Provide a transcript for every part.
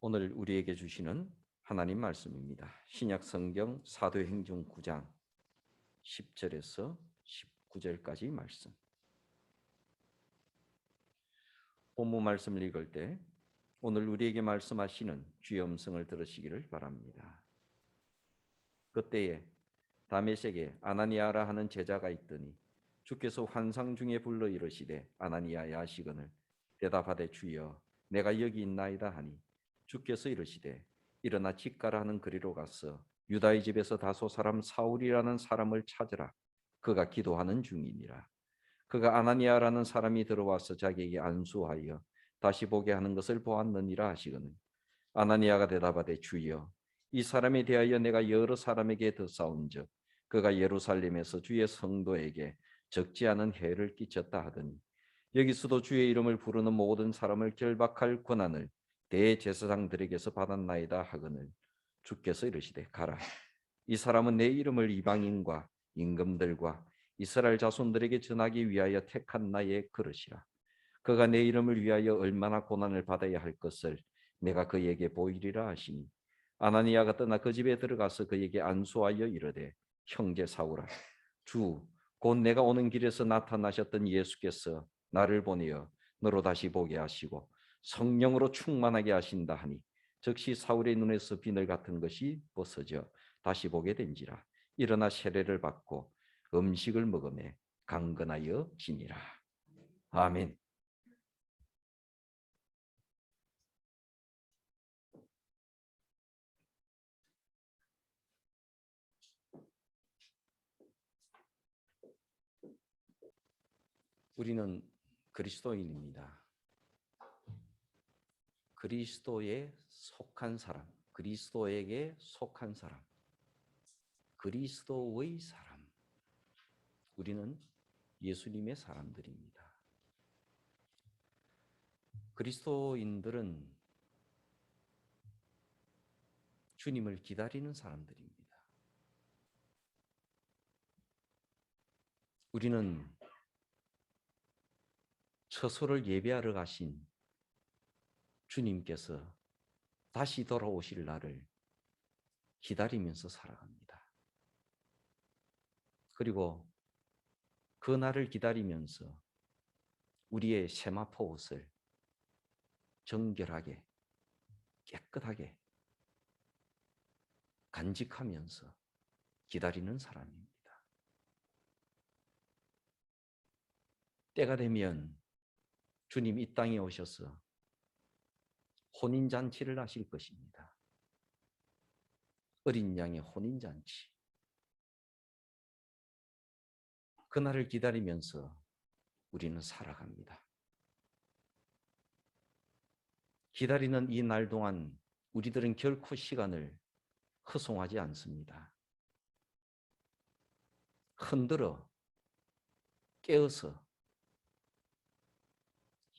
오늘 우리에게 주시는 하나님 말씀입니다. 신약 성경 사도행전 9장 10절에서 19절까지 말씀. 본문 말씀을 읽을 때 오늘 우리에게 말씀하시는 주의 음성을 들으시기를 바랍니다. 그때에 다메섹에 아나니아라 하는 제자가 있더니 주께서 환상 중에 불러 이르시되 아나니아야 하시거늘 대답하되 주여 내가 여기 있나이다 하니 주께서 이르시되 일어나 직가라 하는 거리로 가서 유다의 집에서 다소 사람 사울이라는 사람을 찾으라. 그가 기도하는 중이니라. 그가 아나니아라는 사람이 들어와서 자기에게 안수하여 다시 보게 하는 것을 보았느니라 하시거늘 아나니아가 대답하되 주여 이 사람에 대하여 내가 여러 사람에게 듣사온즉 그가 예루살렘에서 주의 성도에게 적지 않은 해를 끼쳤다 하더니 여기서도 주의 이름을 부르는 모든 사람을 결박할 권한을 대제사장들에게서 받았나이다 하거늘 주께서 이르시되 가라. 이 사람은 내 이름을 이방인과 임금들과 이스라엘 자손들에게 전하기 위하여 택한 나의 그릇이라. 그가 내 이름을 위하여 얼마나 고난을 받아야 할 것을 내가 그에게 보이리라 하시니 아나니아가 떠나 그 집에 들어가서 그에게 안수하여 이르되 형제 사울아 주 곧 내가 오는 길에서 나타나셨던 예수께서 나를 보내어 너로 다시 보게 하시고 성령으로 충만하게 하신다 하니 즉시 사울의 눈에서 비늘 같은 것이 벗어져 다시 보게 된지라. 일어나 세례를 받고 음식을 먹으매 강건하여 지니라. 아멘. 우리는 그리스도인입니다. 그리스도에 속한 사람, 그리스도에게 속한 사람, 그리스도의 사람. 우리는 예수님의 사람들입니다. 그리스도인들은 주님을 기다리는 사람들입니다. 우리는 처소를 예배하러 가신 주님께서 다시 돌아오실 날을 기다리면서 살아갑니다. 그리고 그 날을 기다리면서 우리의 세마포 옷을 정결하게 깨끗하게 간직하면서 기다리는 사람입니다. 때가 되면 주님 이 땅에 오셔서 혼인잔치를 하실 것입니다. 어린 양의 혼인잔치. 그날을 기다리면서 우리는 살아갑니다. 기다리는 이 날 동안 우리들은 결코 시간을 허송하지 않습니다. 흔들어 깨어서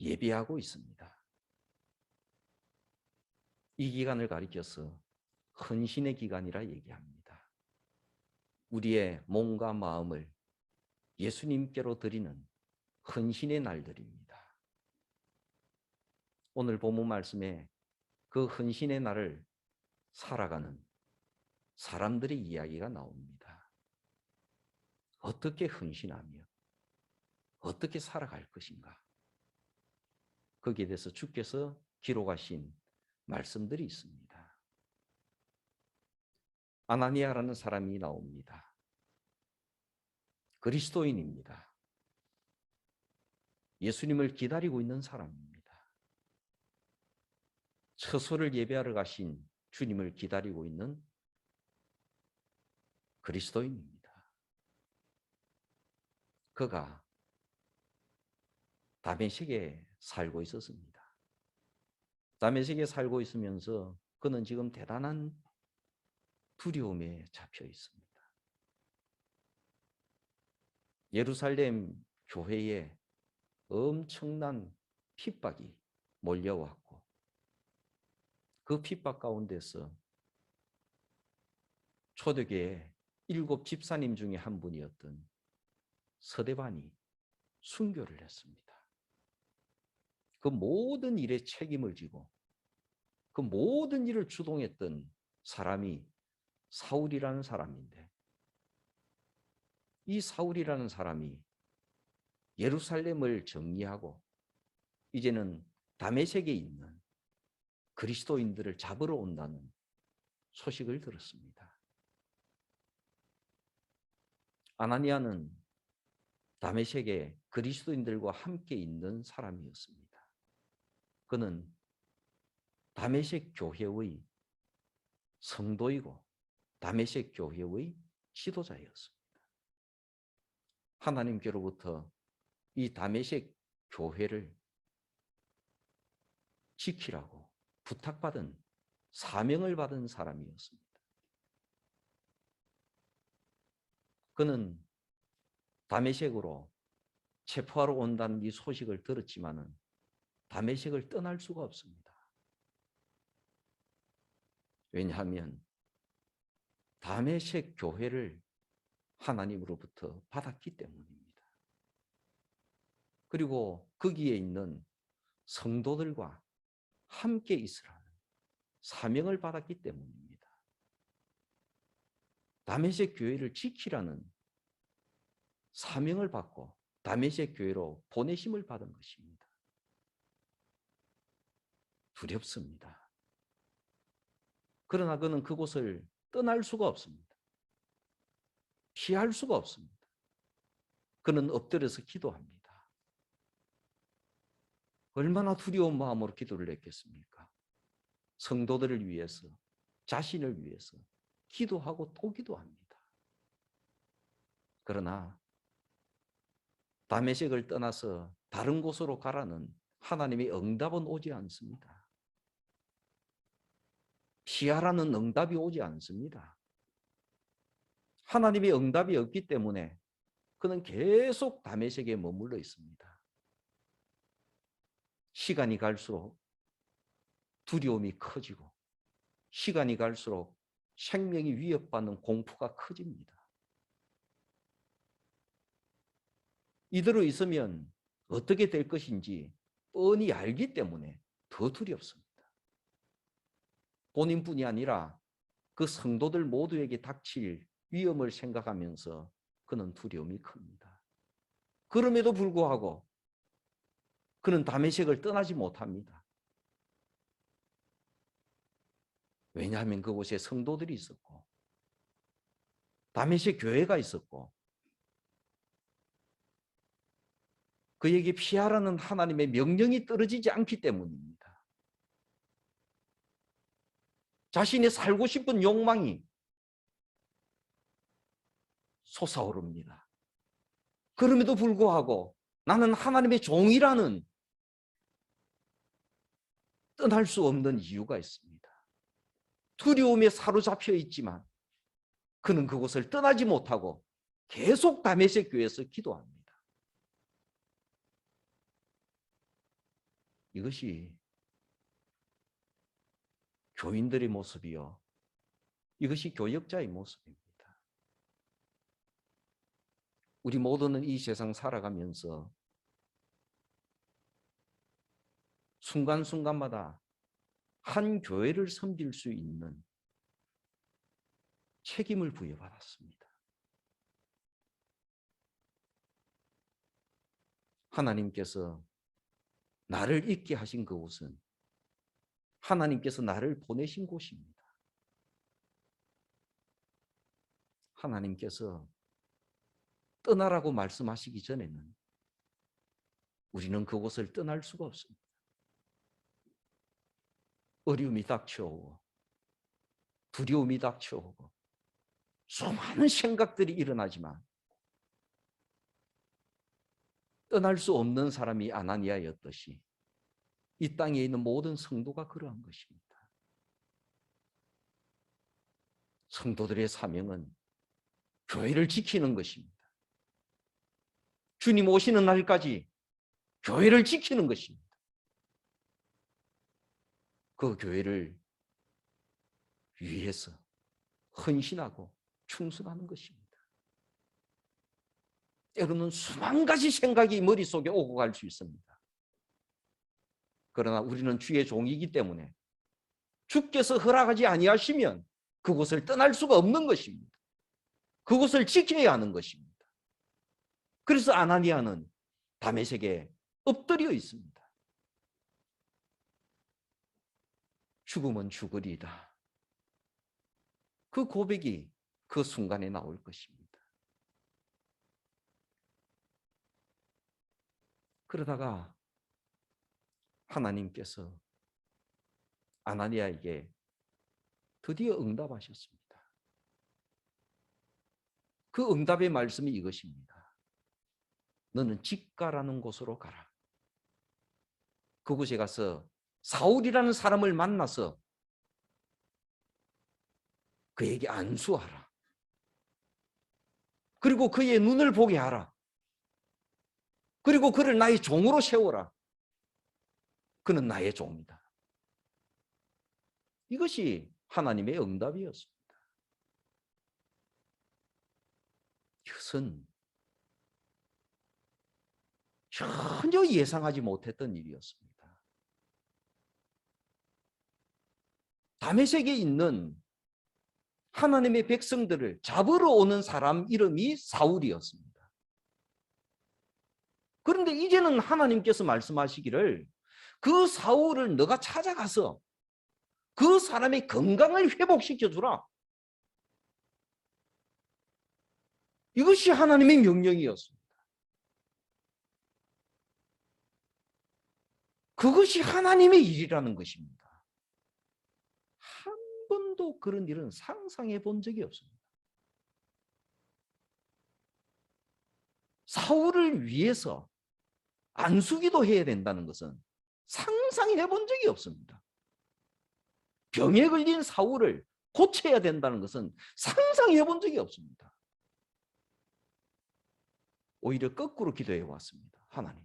예비하고 있습니다. 이 기간을 가리켜서 헌신의 기간이라 얘기합니다. 우리의 몸과 마음을 예수님께로 드리는 헌신의 날들입니다. 오늘 본문 말씀에 그 헌신의 날을 살아가는 사람들의 이야기가 나옵니다. 어떻게 헌신하며 어떻게 살아갈 것인가? 거기에 대해서 주께서 기록하신 말씀들이 있습니다. 아나니아라는 사람이 나옵니다. 그리스도인입니다. 예수님을 기다리고 있는 사람입니다. 처소를 예배하러 가신 주님을 기다리고 있는 그리스도인입니다. 그가 다메섹에 살고 있었습니다. 다메섹에 살고 있으면서 그는 지금 대단한 두려움에 잡혀 있습니다. 예루살렘 교회에 엄청난 핍박이 몰려왔고 그 핍박 가운데서 초대교회 7 집사님 중에 한 분이었던 서대반이 순교를 했습니다. 그 모든 일에 책임을 지고 그 모든 일을 주동했던 사람이 사울이라는 사람인데, 이 사울이라는 사람이 예루살렘을 정리하고 이제는 다메섹에 있는 그리스도인들을 잡으러 온다는 소식을 들었습니다. 아나니아는 다메섹에 그리스도인들과 함께 있는 사람이었습니다. 그는 다메섹 교회의 성도이고 다메섹 교회의 지도자였습니다. 하나님께로부터 이 다메섹 교회를 지키라고 부탁받은, 사명을 받은 사람이었습니다. 그는 다메섹으로 체포하러 온다는 이 소식을 들었지만은 다메섹을 떠날 수가 없습니다. 왜냐하면 다메섹 교회를 하나님으로부터 받았기 때문입니다. 그리고 거기에 있는 성도들과 함께 있으라는 사명을 받았기 때문입니다. 다메섹 교회를 지키라는 사명을 받고 다메섹 교회로 보내심을 받은 것입니다. 두렵습니다. 그러나 그는 그곳을 떠날 수가 없습니다. 피할 수가 없습니다. 그는 엎드려서 기도합니다. 얼마나 두려운 마음으로 기도를 했겠습니까? 성도들을 위해서, 자신을 위해서 기도하고 또 기도합니다. 그러나 다메섹을 떠나서 다른 곳으로 가라는 하나님의 응답은 오지 않습니다. 피하라는 응답이 오지 않습니다. 하나님의 응답이 없기 때문에 그는 계속 다메섹에 머물러 있습니다. 시간이 갈수록 두려움이 커지고 시간이 갈수록 생명이 위협받는 공포가 커집니다. 이대로 있으면 어떻게 될 것인지 뻔히 알기 때문에 더 두렵습니다. 본인뿐이 아니라 그 성도들 모두에게 닥칠 위험을 생각하면서 그는 두려움이 큽니다. 그럼에도 불구하고 그는 다메섹을 떠나지 못합니다. 왜냐하면 그곳에 성도들이 있었고 다메섹 교회가 있었고 그에게 피하라는 하나님의 명령이 떨어지지 않기 때문입니다. 자신의 살고 싶은 욕망이 솟아오릅니다. 그럼에도 불구하고 나는 하나님의 종이라는 떠날 수 없는 이유가 있습니다. 두려움에 사로잡혀 있지만 그는 그곳을 떠나지 못하고 계속 다메섹 교회에서 기도합니다. 이것이 교인들의 모습이요, 이것이 교역자의 모습입니다. 우리 모두는 이 세상 살아가면서 순간순간마다 한 교회를 섬길 수 있는 책임을 부여받았습니다. 하나님께서 나를 있게 하신 그곳은 하나님께서 나를 보내신 곳입니다. 하나님께서 떠나라고 말씀하시기 전에는 우리는 그곳을 떠날 수가 없습니다. 어려움이 닥쳐오고 두려움이 닥쳐오고 수많은 생각들이 일어나지만 떠날 수 없는 사람이 아나니아였듯이 이 땅에 있는 모든 성도가 그러한 것입니다. 성도들의 사명은 교회를 지키는 것입니다. 주님 오시는 날까지 교회를 지키는 것입니다. 그 교회를 위해서 헌신하고 충성하는 것입니다. 때로는 수만 가지 생각이 머릿속에 오고 갈 수 있습니다. 그러나 우리는 주의 종이기 때문에 주께서 허락하지 아니하시면 그곳을 떠날 수가 없는 것입니다. 그곳을 지켜야 하는 것입니다. 그래서 아나니아는 다메섹에 엎드려 있습니다. 죽으면 죽으리다. 그 고백이 그 순간에 나올 것입니다. 그러다가 하나님께서 아나니아에게 드디어 응답하셨습니다. 그 응답의 말씀이 이것입니다. 너는 직가라는 곳으로 가라. 그곳에 가서 사울이라는 사람을 만나서 그에게 안수하라. 그리고 그의 눈을 보게 하라. 그리고 그를 나의 종으로 세워라. 그는 나의 종이다. 이것이 하나님의 응답이었습니다. 이것은 전혀 예상하지 못했던 일이었습니다. 다메섹에 있는 하나님의 백성들을 잡으러 오는 사람 이름이 사울이었습니다. 그런데 이제는 하나님께서 말씀하시기를 그 사울을 너가 찾아가서 그 사람의 건강을 회복시켜 주라. 이것이 하나님의 명령이었습니다. 그것이 하나님의 일이라는 것입니다. 한 번도 그런 일은 상상해 본 적이 없습니다. 사울을 위해서 안수기도 해야 된다는 것은 상상해 본 적이 없습니다. 병에 걸린 사울을 고쳐야 된다는 것은 상상해 본 적이 없습니다. 오히려 거꾸로 기도해 왔습니다. 하나님,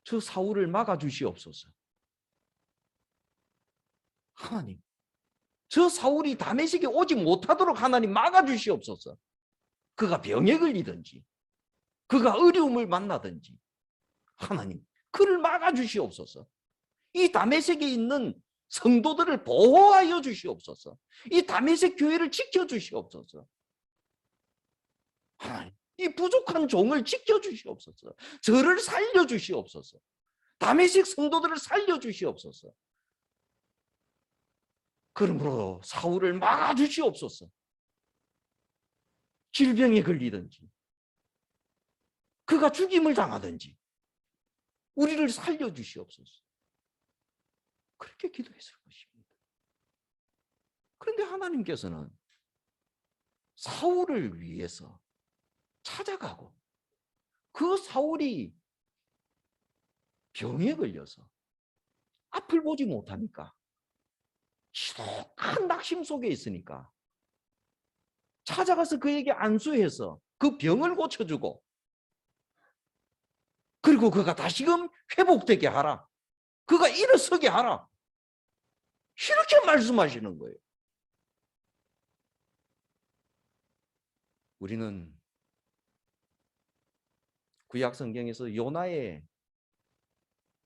저 사울을 막아주시옵소서. 하나님, 저 사울이 다메섹에 오지 못하도록 하나님 막아주시옵소서. 그가 병에 걸리든지 그가 어려움을 만나든지 하나님, 그를 막아주시옵소서. 이 다메섹에 있는 성도들을 보호하여 주시옵소서. 이 다메섹 교회를 지켜주시옵소서. 하나님, 이 부족한 종을 지켜주시옵소서. 저를 살려주시옵소서. 다메섹 성도들을 살려주시옵소서. 그러므로 사울을 막아주시옵소서. 질병에 걸리든지 그가 죽임을 당하든지 우리를 살려주시옵소서. 그렇게 기도했을 것입니다. 그런데 하나님께서는 사울을 위해서 찾아가고 그 사울이 병에 걸려서 앞을 보지 못하니까 지독한 낙심 속에 있으니까 찾아가서 그에게 안수해서 그 병을 고쳐주고 그리고 그가 다시금 회복되게 하라. 그가 일어서게 하라. 이렇게 말씀하시는 거예요. 우리는 구약 성경에서 요나의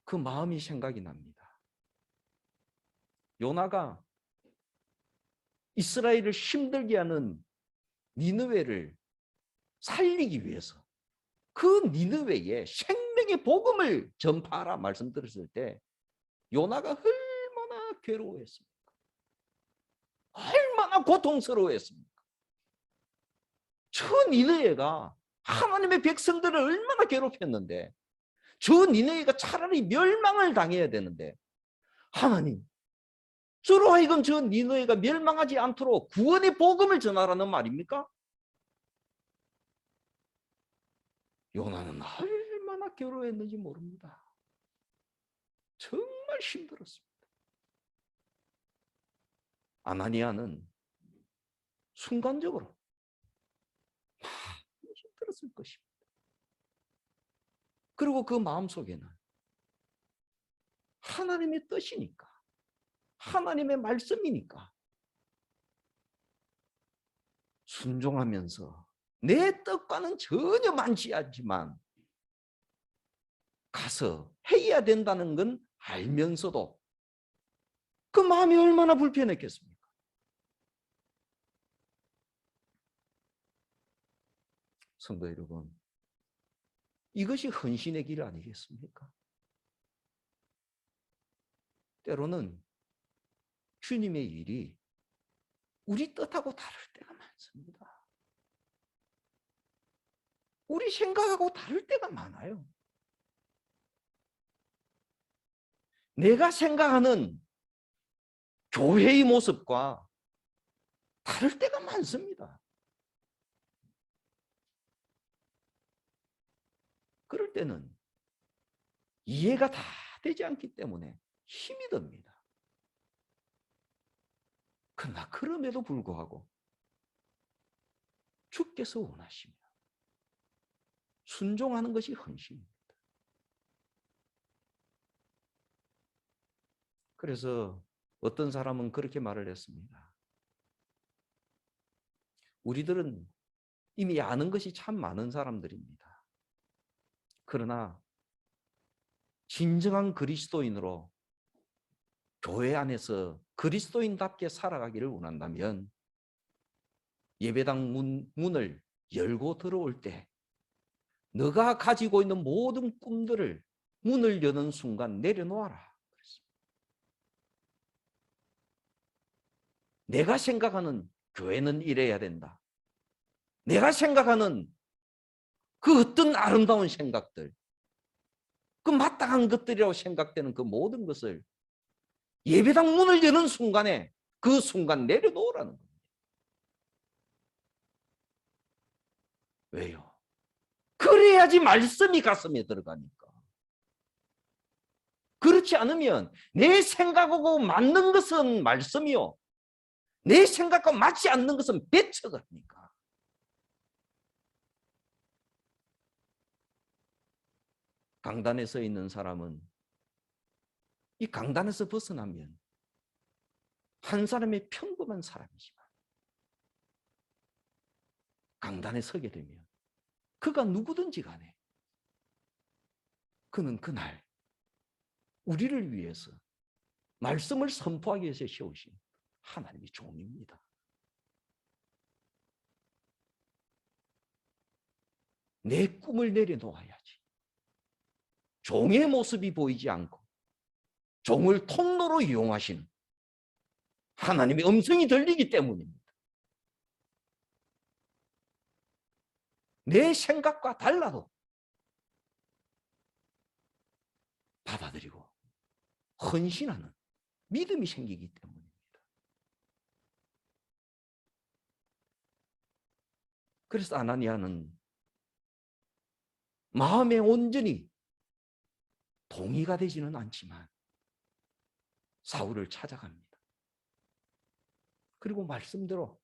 그 마음이 생각이 납니다. 요나가 이스라엘을 힘들게 하는 니느웨를 살리기 위해서 그 니느웨에 생명의 복음을 전파하라 말씀드렸을 때 요나가 얼마나 괴로워했습니까? 얼마나 고통스러워했습니까? 저 니느웨가 하나님의 백성들을 얼마나 괴롭혔는데 저 니느웨가 차라리 멸망을 당해야 되는데 하나님, 저로 하여금 저 니느웨가 멸망하지 않도록 구원의 복음을 전하라는 말입니까? 요나는 얼마나 괴로워했는지 모릅니다. 정말 힘들었습니다. 아나니아는 순간적으로 많이 힘들었을 것입니다. 그리고 그 마음속에는 하나님의 뜻이니까, 하나님의 말씀이니까 순종하면서 내 뜻과는 전혀 맞지 않지만 가서 해야 된다는 건 알면서도 그 마음이 얼마나 불편했겠습니까? 성도 여러분, 이것이 헌신의 길 아니겠습니까? 때로는 주님의 일이 우리 뜻하고 다를 때가 많습니다. 우리 생각하고 다를 때가 많아요. 내가 생각하는 교회의 모습과 다를 때가 많습니다. 그럴 때는 이해가 다 되지 않기 때문에 힘이 듭니다. 그러나 그럼에도 불구하고 주께서 원하시면 순종하는 것이 헌신입니다. 그래서 어떤 사람은 그렇게 말을 했습니다. 우리들은 이미 아는 것이 참 많은 사람들입니다. 그러나 진정한 그리스도인으로 교회 안에서 그리스도인답게 살아가기를 원한다면 예배당 문을 열고 들어올 때 너가 가지고 있는 모든 꿈들을 문을 여는 순간 내려놓아라. 내가 생각하는 교회는 이래야 된다. 내가 생각하는 그 어떤 아름다운 생각들, 그 마땅한 것들이라고 생각되는 그 모든 것을 예배당 문을 여는 순간에 그 순간 내려놓으라는 겁니다. 왜요? 그래야지 말씀이 가슴에 들어가니까. 그렇지 않으면 내 생각하고 맞는 것은 말씀이요. 내 생각과 맞지 않는 것은 배척하니까. 강단에 서 있는 사람은 이 강단에서 벗어나면 한 사람의 평범한 사람이지만 강단에 서게 되면 그가 누구든지 간에 그는 그날 우리를 위해서 말씀을 선포하기 위해서 세우신 하나님의 종입니다. 내 꿈을 내려놓아야지. 종의 모습이 보이지 않고 종을 통로로 이용하시는 하나님의 음성이 들리기 때문입니다. 내 생각과 달라도 받아들이고 헌신하는 믿음이 생기기 때문입니다. 그래서 아나니아는 마음에 온전히 동의가 되지는 않지만 사울을 찾아갑니다. 그리고 말씀대로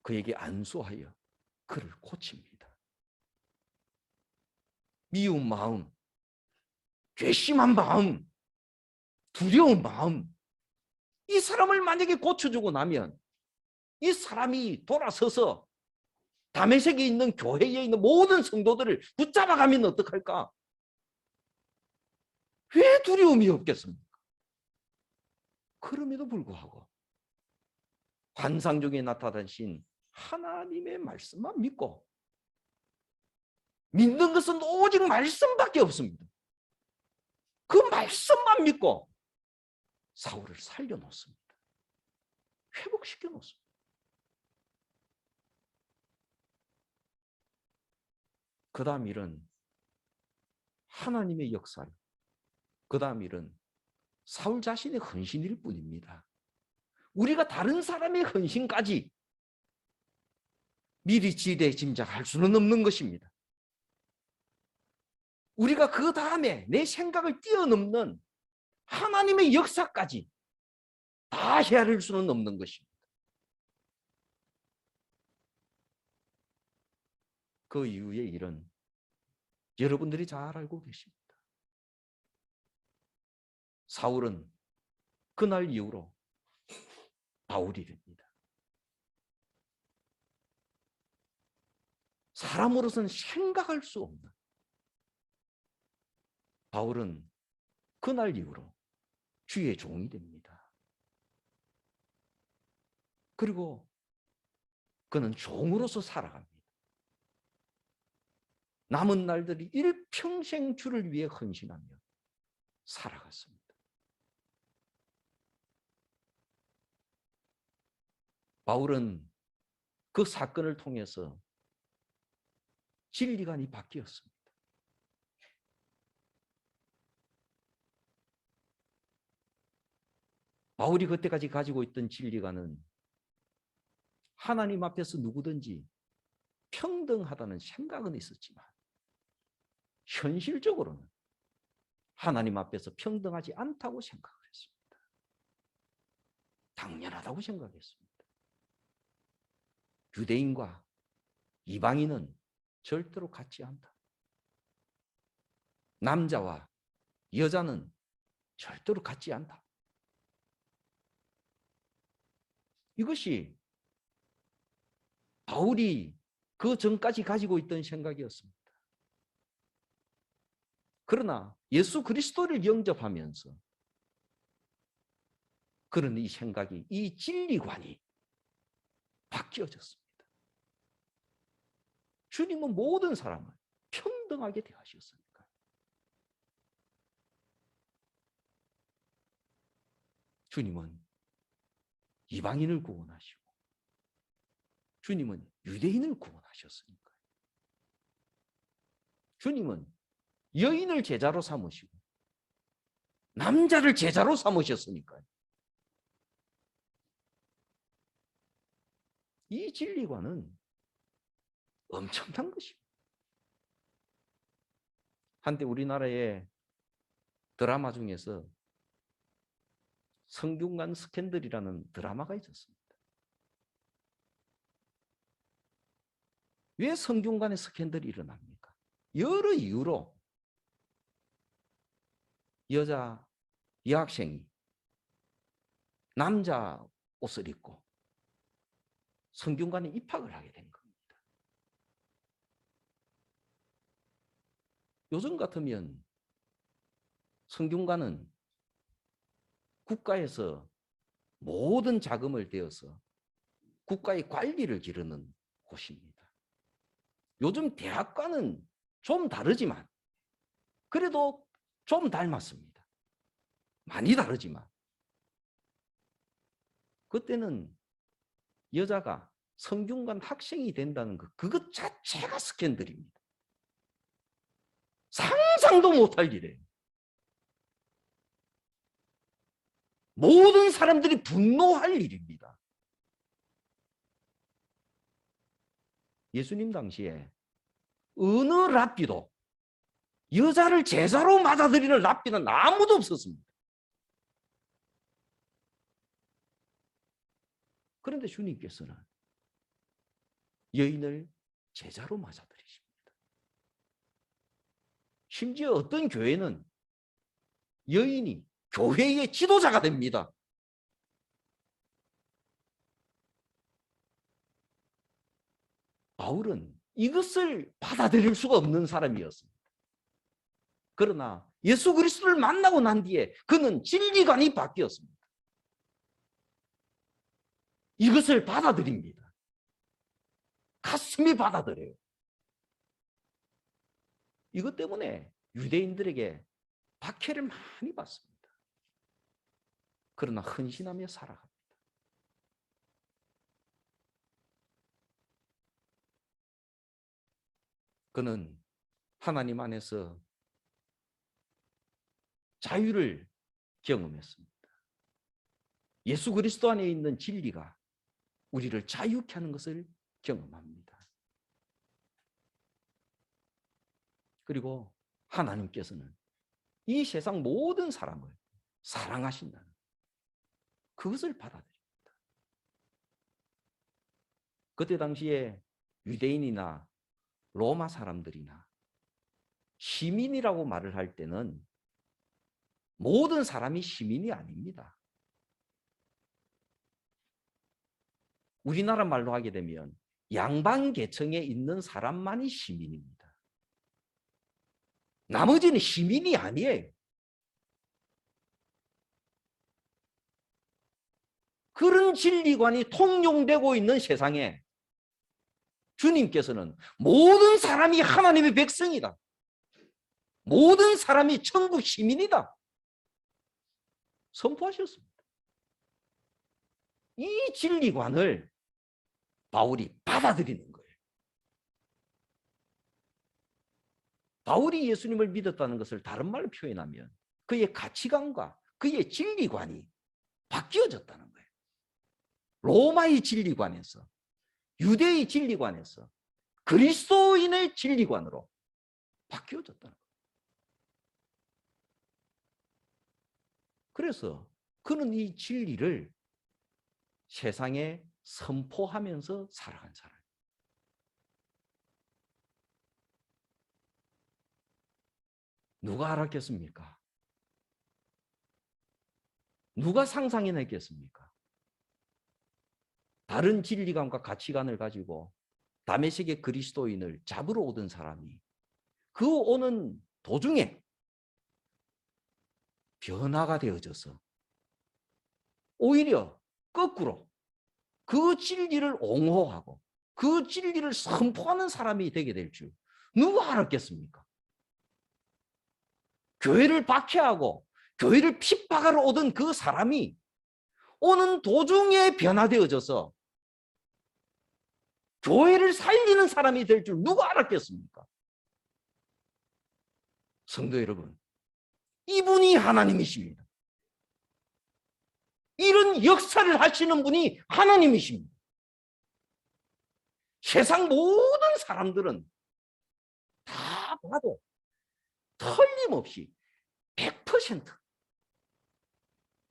그에게 안수하여 그를 고칩니다. 미운 마음, 괘씸한 마음, 두려운 마음, 이 사람을 만약에 고쳐주고 나면 이 사람이 돌아서서 다메섹에 있는 교회에 있는 모든 성도들을 붙잡아가면 어떡할까? 왜 두려움이 없겠습니까? 그럼에도 불구하고 환상 중에 나타나신 하나님의 말씀만 믿고 믿는 것은 오직 말씀밖에 없습니다. 그 말씀만 믿고 사울을 살려놓습니다. 회복시켜 놓습니다. 그 다음 일은 하나님의 역사요. 그 다음 일은 사울 자신의 헌신일 뿐입니다. 우리가 다른 사람의 헌신까지 미리 지레 짐작할 수는 없는 것입니다. 우리가 그 다음에 내 생각을 뛰어넘는 하나님의 역사까지 다 헤아릴 수는 없는 것입니다. 그 이후의 일은 여러분들이 잘 알고 계십니다. 사울은 그날 이후로 바울이 됩니다. 사람으로서는 생각할 수 없는 바울은 그날 이후로 주의 종이 됩니다. 그리고 그는 종으로서 살아갑니다. 남은 날들이 일평생 주를 위해 헌신하며 살아갔습니다. 바울은 그 사건을 통해서 진리관이 바뀌었습니다. 바울이 그때까지 가지고 있던 진리관은 하나님 앞에서 누구든지 평등하다는 생각은 있었지만 현실적으로는 하나님 앞에서 평등하지 않다고 생각을 했습니다. 당연하다고 생각했습니다. 유대인과 이방인은 절대로 같지 않다. 남자와 여자는 절대로 같지 않다. 이것이 바울이 그 전까지 가지고 있던 생각이었습니다. 그러나 예수 그리스도를 영접하면서 그런 이 생각이, 이 진리관이 바뀌어졌습니다. 주님은 모든 사람을 평등하게 대하셨으니까. 주님은 이방인을 구원하시고 주님은 유대인을 구원하셨으니까. 주님은 여인을 제자로 삼으시고 남자를 제자로 삼으셨으니까요. 이 진리관은 엄청난 것입니다. 한때 우리나라의 드라마 중에서 성균관 스캔들이라는 드라마가 있었습니다. 왜 성균관에 스캔들이 일어납니까? 여러 이유로 여자 여학생이 남자 옷을 입고 성균관에 입학을 하게 된 겁니다. 요즘 같으면 성균관은 국가에서 모든 자금을 대어서 국가의 관리를 기르는 곳입니다. 요즘 대학과는 좀 다르지만 그래도 좀 닮았습니다. 많이 다르지만 그때는 여자가 성균관 학생이 된다는 것, 그것 자체가 스캔들입니다. 상상도 못할 일이에요. 모든 사람들이 분노할 일입니다. 예수님 당시에 어느 랍비도 여자를 제자로 맞아들이는 랍비는 아무도 없었습니다. 그런데 주님께서는 여인을 제자로 맞아들이십니다. 심지어 어떤 교회는 여인이 교회의 지도자가 됩니다. 바울은 이것을 받아들일 수가 없는 사람이었습니다. 그러나 예수 그리스도를 만나고 난 뒤에 그는 진리관이 바뀌었습니다. 이것을 받아들입니다. 가슴이 받아들여요. 이것 때문에 유대인들에게 박해를 많이 받습니다. 그러나 헌신하며 살아갑니다. 그는 하나님 안에서 자유를 경험했습니다. 예수 그리스도 안에 있는 진리가 우리를 자유케 하는 것을 경험합니다. 그리고 하나님께서는 이 세상 모든 사람을 사랑하신다는 그것을 받아들입니다. 그때 당시에 유대인이나 로마 사람들이나 시민이라고 말을 할 때는 모든 사람이 시민이 아닙니다. 우리나라 말로 하게 되면 양반 계층에 있는 사람만이 시민입니다. 나머지는 시민이 아니에요. 그런 진리관이 통용되고 있는 세상에 주님께서는 모든 사람이 하나님의 백성이다. 모든 사람이 천국 시민이다. 선포하셨습니다. 이 진리관을 바울이 받아들이는 거예요. 바울이 예수님을 믿었다는 것을 다른 말로 표현하면 그의 가치관과 그의 진리관이 바뀌어졌다는 거예요. 로마의 진리관에서, 유대의 진리관에서 그리스도인의 진리관으로 바뀌어졌다는 거예요. 그래서 그는 이 진리를 세상에 선포하면서 살아간 사람이에요. 누가 알았겠습니까? 누가 상상해냈겠습니까? 다른 진리관과 가치관을 가지고 다메섹의 그리스도인을 잡으러 오던 사람이 그 오는 도중에 변화가 되어져서 오히려 거꾸로 그 진리를 옹호하고 그 진리를 선포하는 사람이 되게 될 줄 누가 알았겠습니까? 교회를 박해하고 교회를 핍박하러 오던 그 사람이 오는 도중에 변화되어져서 교회를 살리는 사람이 될 줄 누가 알았겠습니까? 성도 여러분, 이분이 하나님이십니다. 이런 역사를 하시는 분이 하나님이십니다. 세상 모든 사람들은 다 봐도 틀림없이 100%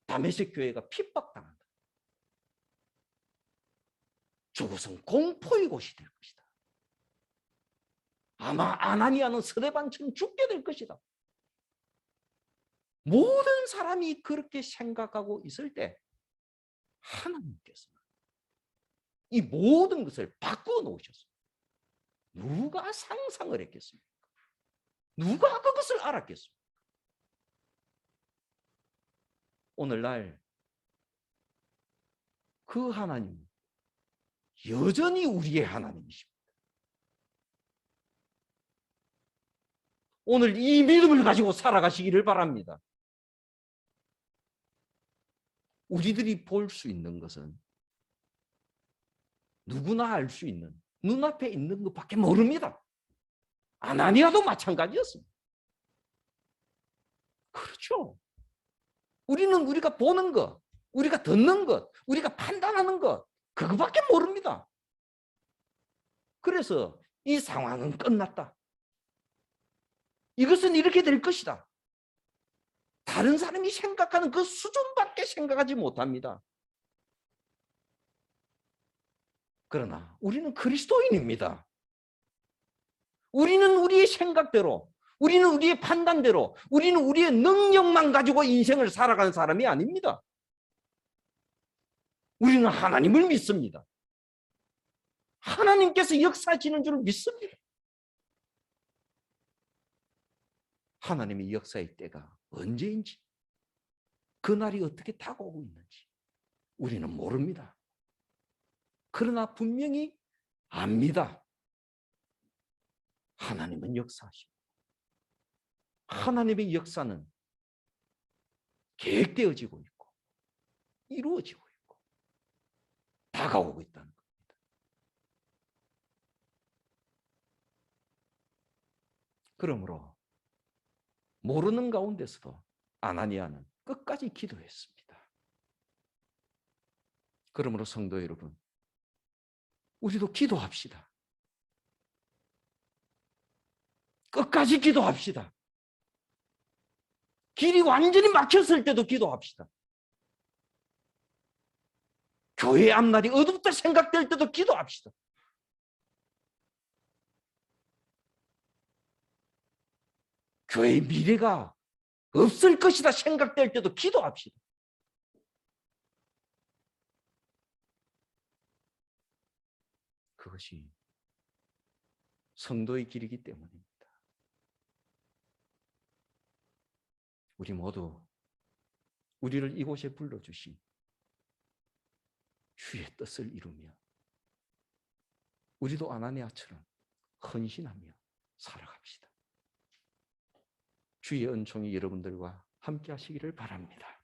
다메섹 교회가 핍박당한다. 저곳은 공포의 곳이 될 것이다. 아마 아나니아는 스데반처럼 죽게 될 것이다. 모든 사람이 그렇게 생각하고 있을 때 하나님께서는 이 모든 것을 바꾸어 놓으셨습니다. 누가 상상을 했겠습니까? 누가 그것을 알았겠습니까? 오늘날 그 하나님 여전히 우리의 하나님이십니다. 오늘 이 믿음을 가지고 살아가시기를 바랍니다. 우리들이 볼 수 있는 것은 누구나 알 수 있는 눈앞에 있는 것밖에 모릅니다. 아나니아도 마찬가지였습니다. 그렇죠. 우리는 우리가 보는 것, 우리가 듣는 것, 우리가 판단하는 것 그거밖에 모릅니다. 그래서 이 상황은 끝났다. 이것은 이렇게 될 것이다. 다른 사람이 생각하는 그 수준밖에 생각하지 못합니다. 그러나 우리는 그리스도인입니다. 우리는 우리의 생각대로, 우리는 우리의 판단대로, 우리는 우리의 능력만 가지고 인생을 살아가는 사람이 아닙니다. 우리는 하나님을 믿습니다. 하나님께서 역사하시는 줄 믿습니다. 하나님의 역사의 때가 언제인지, 그날이 어떻게 다가오고 있는지 우리는 모릅니다. 그러나 분명히 압니다. 하나님은 역사하십니다. 하나님의 역사는 계획되어지고 있고 이루어지고 있고 다가오고 있다는 겁니다. 그러므로 모르는 가운데서도 아나니아는 끝까지 기도했습니다. 그러므로 성도 여러분, 우리도 기도합시다. 끝까지 기도합시다. 길이 완전히 막혔을 때도 기도합시다. 교회 앞날이 어둡다 생각될 때도 기도합시다. 교회의 미래가 없을 것이다 생각될 때도 기도합시다. 그것이 성도의 길이기 때문입니다. 우리 모두 우리를 이곳에 불러주신 주의 뜻을 이루며 우리도 아나니아처럼 헌신하며 살아갑시다. 주의 은총이 여러분들과 함께 하시기를 바랍니다.